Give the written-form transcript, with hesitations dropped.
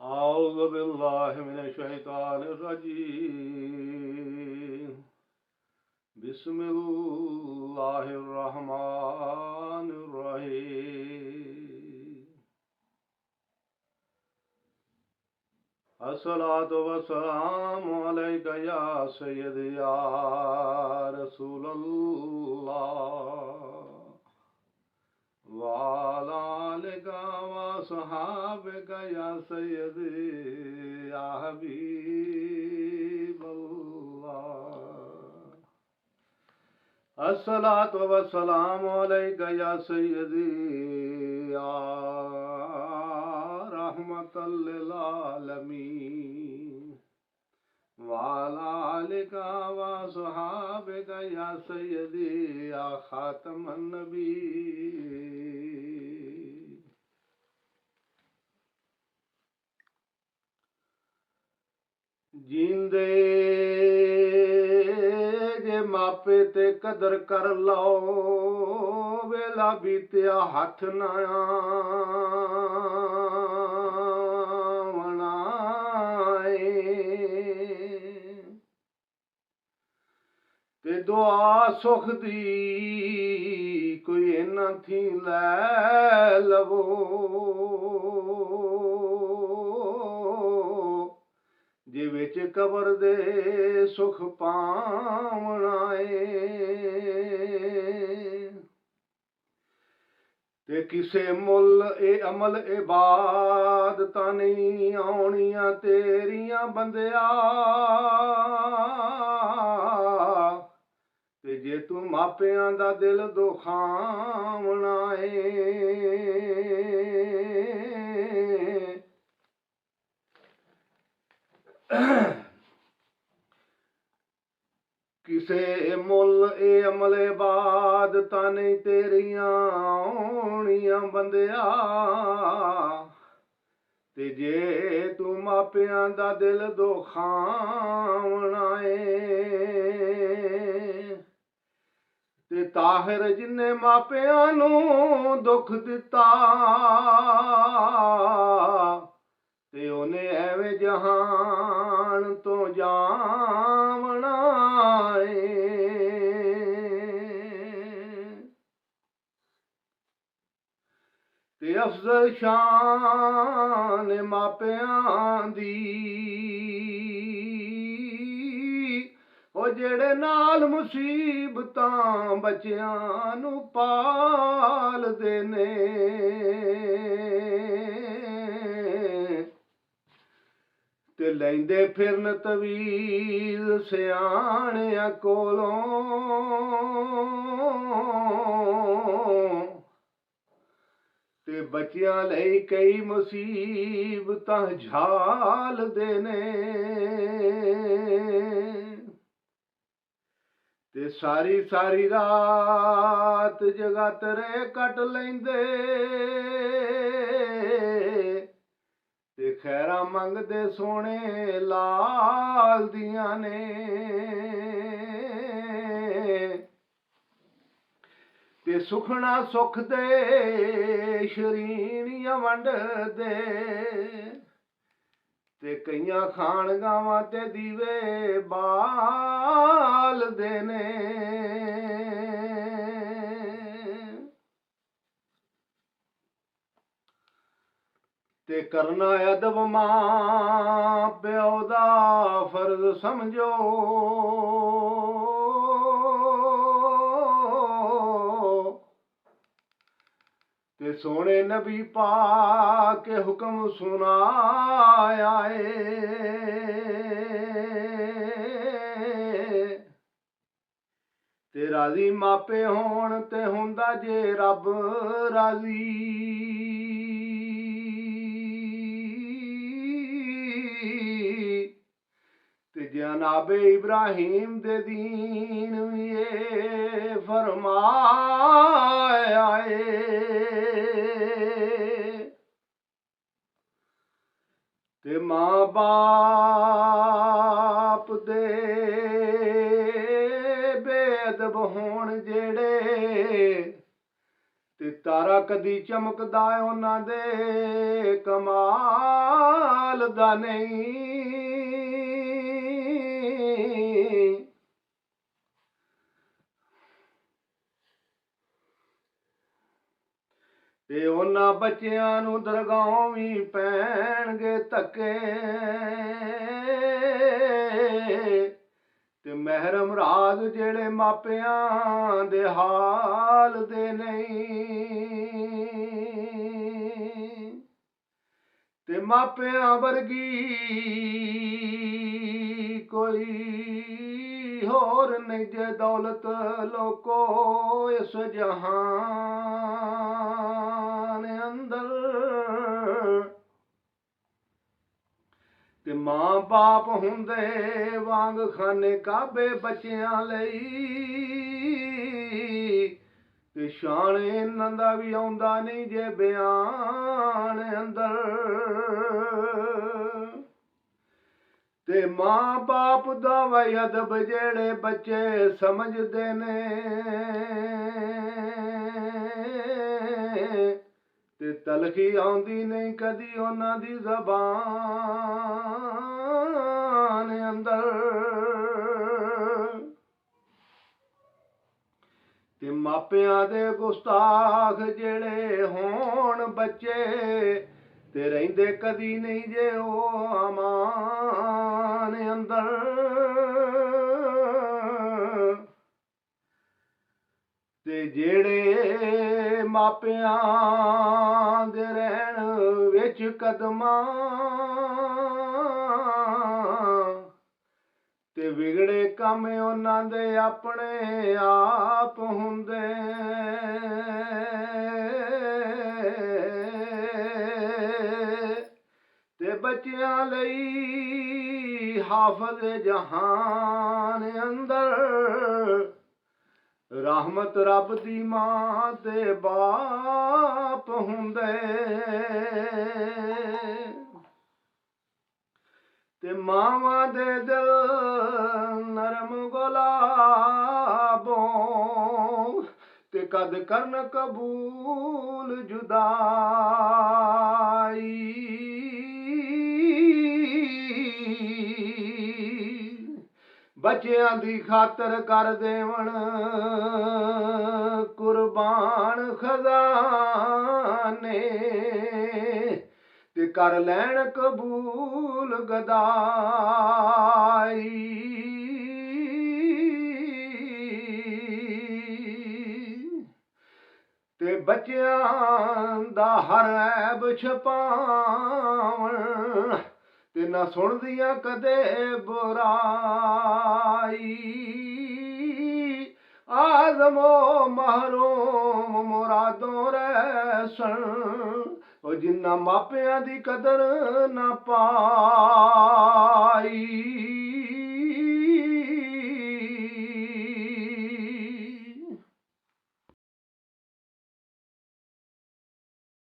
أعوذ بالله من الشيطان الرجيم. بسم الله الرحمن الرحيم. الصلاة والسلام عليك يا سيدي يا رسول الله وعلى آلك وصحابك يا سيدي يا حبيب الله. الصلاة والسلام عليك يا سيدي يا رحمة للعالمين وعلى آلك وصحابك يا سيدي يا خاتم النبي. ਜੀਂਦੇ ਜੇ ਮਾਪੇ ਤੇ ਕਦਰ ਕਰ ਲਓ, ਵੇਲਾ ਬੀਤਿਆ ਹੱਥ ਨਾ ਆਵਣਾ ਏ, ਤੇ ਦੁਆ ਸੁਖ ਦੀ ਕੋਈ ਇਹਨਾਂ ਥੀ ਲੈ ਲਵੋ, ਜੇ ਵਿੱਚ ਕਬਰ ਦੇ ਸੁਖ ਪਾਵਣਾ ਏ, ਤੇ ਕਿਸੇ ਮੁੱਲ ਇਹ ਅਮਲ ਇਬਾਦਤਾਂ ਨਹੀਂ ਆਉਣੀਆਂ ਤੇਰੀਆਂ ਬੰਦਿਆ, ਤੇ ਜੇ ਤੂੰ ਮਾਪਿਆਂ ਦਾ ਦਿਲ ਦੁਖਾਵਣਾ ਏ, ਕਿਸੇ ਮੁੱਲ ਇਹ ਅਮਲ ਇਬਾਦਤਾਂ ਨਹੀਂ ਤੇਰੀਆਂ ਆਉਣੀਆਂ ਬੰਦਿਆ, ਤੇ ਜੇ ਤੂੰ ਮਾਪਿਆਂ ਦਾ ਦਿਲ ਦੁਖਾਵਣਾ ਏ, ਤੇ ਤਾਹਿਰ ਜਿਨੇ ਮਾਪਿਆਂ ਨੂੰ ਦੁੱਖ ਦਿੱਤਾ, ਤੇ ਉਹਨੇ ਐਵੇਂ ਜਹਾਨ ਤੋਂ ਜਾਵਣਾ ਏ, ਤੇ ਅਫਜ਼ਲ ਸ਼ਾਨ ਮਾਪਿਆਂ ਦੀ ਉਹ ਜਿਹੜੇ ਨਾਲ ਮੁਸੀਬਤਾਂ ਬੱਚਿਆਂ ਨੂੰ ਪਾਲਦੇ ਨੇ, ਤੇ ਲੈਂਦੇ ਫਿਰਨ ਤਵੀਜ਼ ਸਿਆਣਿਆਂ ਕੋਲੋਂ, ਤੇ ਬੱਚਿਆਂ ਲਈ ਕਈ ਮੁਸੀਬਤਾਂ ਝਾਲਦੇ ਨੇ, ਤੇ ਸਾਰੀ ਸਾਰੀ ਰਾਤ ਜਗਾਤਰੇ ਕੱਟ ਲੈਂਦੇ, ਤੇ ਖੈਰਾਂ ਮੰਗਦੇ ਸੋਹਣੇ ਲਾਲ ਦੀਆਂ ਨੇ, ਤੇ ਸੁਖਣਾ ਸੁਖ ਦੇ ਸ਼ਰੀਣੀਆਂ ਵੰਡਦੇ, ਤੇ ਕਈਆਂ ਖਾਣਗਾਵਾਂ ਤੇ ਦੀਵੇ ਬਾਲਦੇ ਨੇ, ਤੇ ਕਰਨਾ ਅਦਬ ਮਾਂ ਪਿਓ ਦਾ ਫਰਜ਼ ਸਮਝੋ, ਤੇ ਸੋਹਣੇ ਨਬੀ ਪਾਕ ਹੁਕਮ ਸੁਨਾਇਆ ਏ, ਤੇ ਰਾਜ਼ੀ ਮਾਪੇ ਹੋਣ ਤੇ ਹੁੰਦਾ ਜੇ ਰੱਬ ਰਾਜ਼ੀ, ਤੇ ਜਨਾਬੇ ਇਬਰਾਹੀਮ ਦੇ ਦੀਨ ਵੀ ਇਹ ਫਰਮਾਇਆ ਏ, ਤੇ ਮਾਂ ਬਾਪ ਦੇ ਬੇਅਦਬ ਹੋਣ ਜਿਹੜੇ, ਤੇ ਤਾਰਾ ਕਦੀ ਚਮਕਦਾ ਉਹਨਾਂ ਦੇ ਕਮਾਲ ਦਾ ਨਹੀਂ। ਤੇ ਉਹਨਾਂ ਬੱਚਿਆਂ ਨੂੰ ਦਰਗਾਹੋਂ ਵੀ ਪੈਣਗੇ ਧੱਕੇ, ਤੇ ਮਹਿਰਮ ਰਾਜ ਜਿਹੜੇ ਮਾਪਿਆਂ ਦੇ ਹਾਲ ਦੇ ਨਹੀਂ। ਤੇ ਮਾਪਿਆਂ ਵਰਗੀ ਕੋਈ ਹੋਰ ਨਹੀਂ ਜੇ ਦੌਲਤ ਲੋਕੋ ਇਸ ਜਹਾਨ ਅੰਦਰ। ਤੇ ਮਾਂ ਬਾਪ ਹੁੰਦੇ ਵਾਂਗ ਖਾਨੇ ਕਾਬੇ ਬੱਚਿਆਂ ਲਈ, ਤੇ ਸ਼ਾਨ ਇਹਨਾਂ ਦਾ ਵੀ ਆਉਂਦਾ ਨਹੀਂ ਜੇ ਬਿਆਨ ਅੰਦਰ। ਤੇ ਮਾਂ ਬਾਪ ਦਾ ਵੀ ਅਦਬ ਜਿਹੜੇ ਬੱਚੇ ਸਮਝਦੇ ਨੇ, ਤੇ ਤਲਖੀ ਆਉਂਦੀ ਨਹੀਂ ਕਦੀ ਉਹਨਾਂ ਦੀ ਜ਼ਬਾਨ ਅੰਦਰ। ਤੇ ਮਾਪਿਆਂ ਦੇ ਗੁਸਤਾਖ ਜਿਹੜੇ ਹੋਣ ਬੱਚੇ, ਤੇ ਰਹਿੰਦੇ ਕਦੀ ਨਹੀਂ ਜੇ ਉਹ ਅਮਾਨ ਅੰਦਰ। ਤੇ ਜਿਹੜੇ ਮਾਪਿਆਂ ਦੇ ਰਹਿਣ ਵਿੱਚ ਕਦਮਾਂ, ਤੇ ਵਿਗੜੇ ਕੰਮ ਉਹਨਾਂ ਦੇ ਆਪਣੇ ਆਪ ਹੁੰਦੇ। ਤੇ ਬੱਚਿਆਂ ਲਈ ਹਾਫਜ਼ ਜਹਾਨ ਅੰਦਰ, ਰਹਿਮਤ ਰੱਬ ਦੀ ਮਾਂ ਤੇ ਬਾਪ ਹੁੰਦੇ। ਤੇ ਮਾਵਾਂ ਦੇ ਦਿਲ ਨਰਮ ਗੁਲਾਬੋਂ, ਤੇ ਕਦ ਕਰਨ ਕਬੂਲ ਜੁਦਾਈ। ਬੱਚਿਆਂ ਦੀ ਖਾਤਰ ਕਰ ਦੇਵਣ ਕੁਰਬਾਨ ਖਜ਼ਾਨੇ, ਤੇ ਕਰ ਲੈਣ ਕਬੂਲ ਗਦਾਈ। ਤੇ ਬੱਚਿਆਂ ਦਾ ਹਰ ਐਬ ਛਪਾਵਣ, ਤੇ ਨਾ ਸੁਣਦੀਆਂ ਕਦੇ ਬੁਰਾਈ। ਆਜ਼ਮੋ ਮਹਰੂਮ ਮੁਰਾਦੋਂ ਰਹਿਸਣ, ਉਹ ਜਿੰਨਾ ਮਾਪਿਆਂ ਦੀ ਕਦਰ ਨਾ ਪਾਈ।